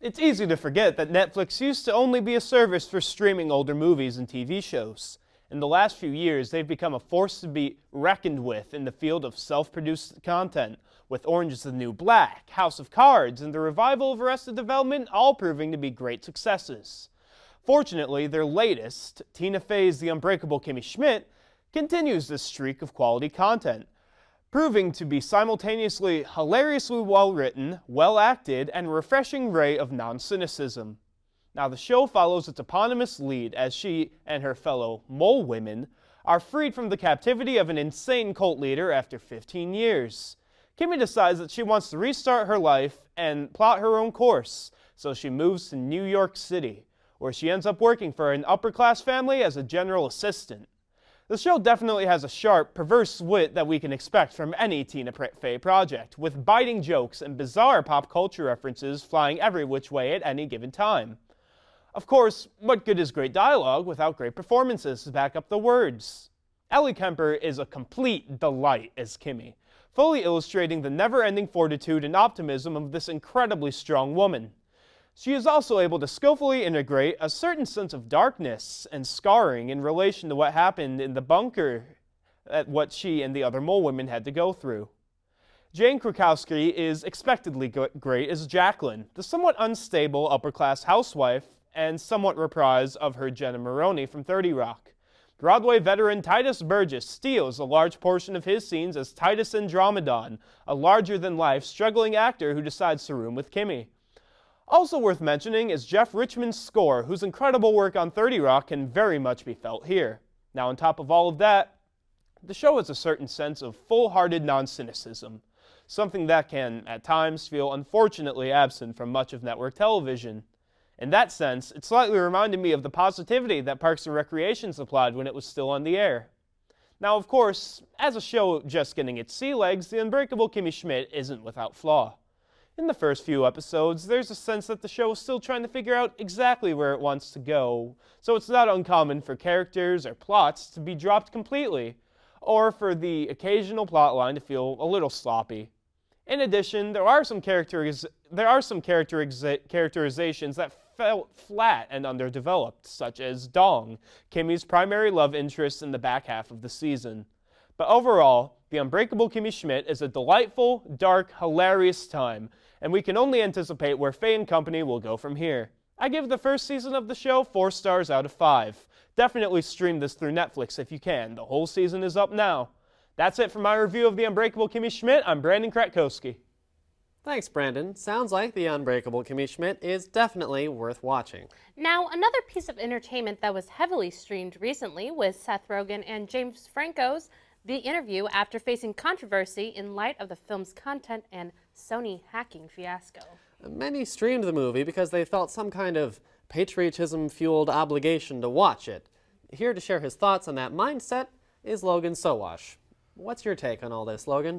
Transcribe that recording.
It's easy to forget that Netflix used to only be a service for streaming older movies and TV shows. In the last few years, they've become a force to be reckoned with in the field of self-produced content, with Orange is the New Black, House of Cards, and the revival of Arrested Development all proving to be great successes. Fortunately, their latest, Tina Fey's The Unbreakable Kimmy Schmidt, continues this streak of quality content, proving to be simultaneously hilariously well-written, well-acted, and a refreshing ray of non-cynicism. Now, the show follows its eponymous lead as she and her fellow mole women are freed from the captivity of an insane cult leader after 15 years. Kimmy decides that she wants to restart her life and plot her own course, so she moves to New York City, where she ends up working for an upper-class family as a general assistant. The show definitely has a sharp, perverse wit that we can expect from any Tina Fey project, with biting jokes and bizarre pop culture references flying every which way at any given time. Of course, what good is great dialogue without great performances to back up the words? Ellie Kemper is a complete delight as Kimmy, fully illustrating the never-ending fortitude and optimism of this incredibly strong woman. She is also able to skillfully integrate a certain sense of darkness and scarring in relation to what happened in the bunker at what she and the other mole women had to go through. Jane Kratkoczki is expectedly great as Jacqueline, the somewhat unstable upper-class housewife and somewhat reprise of her Jenna Maroney from 30 Rock. Broadway veteran Titus Burgess steals a large portion of his scenes as Titus Andromedon, a larger-than-life struggling actor who decides to room with Kimmy. Also worth mentioning is Jeff Richman's score, whose incredible work on 30 Rock can very much be felt here. Now, on top of all of that, the show has a certain sense of full-hearted non-cynicism, something that can, at times, feel unfortunately absent from much of network television. In that sense, it slightly reminded me of the positivity that Parks and Recreation supplied when it was still on the air. Now, of course, as a show just getting its sea legs, The Unbreakable Kimmy Schmidt isn't without flaw. In the first few episodes, there's a sense that the show is still trying to figure out exactly where it wants to go, so it's not uncommon for characters or plots to be dropped completely, or for the occasional plotline to feel a little sloppy. In addition, there are some characterizations that felt flat and underdeveloped, such as Dong, Kimmy's primary love interest in the back half of the season. But overall, The Unbreakable Kimmy Schmidt is a delightful, dark, hilarious time, and we can only anticipate where Faye and company will go from here. I give the first season of the show 4 stars out of 5. Definitely stream this through Netflix if you can. The whole season is up now. That's it for my review of The Unbreakable Kimmy Schmidt. I'm Brandon Kratkoczki. Thanks, Brandon. Sounds like The Unbreakable Kimmy Schmidt is definitely worth watching. Now, another piece of entertainment that was heavily streamed recently was Seth Rogen and James Franco's The Interview after facing controversy in light of the film's content and Sony hacking fiasco. Many streamed the movie because they felt some kind of patriotism-fueled obligation to watch it. Here to share his thoughts on that mindset is Logan Sowash. What's your take on all this, Logan?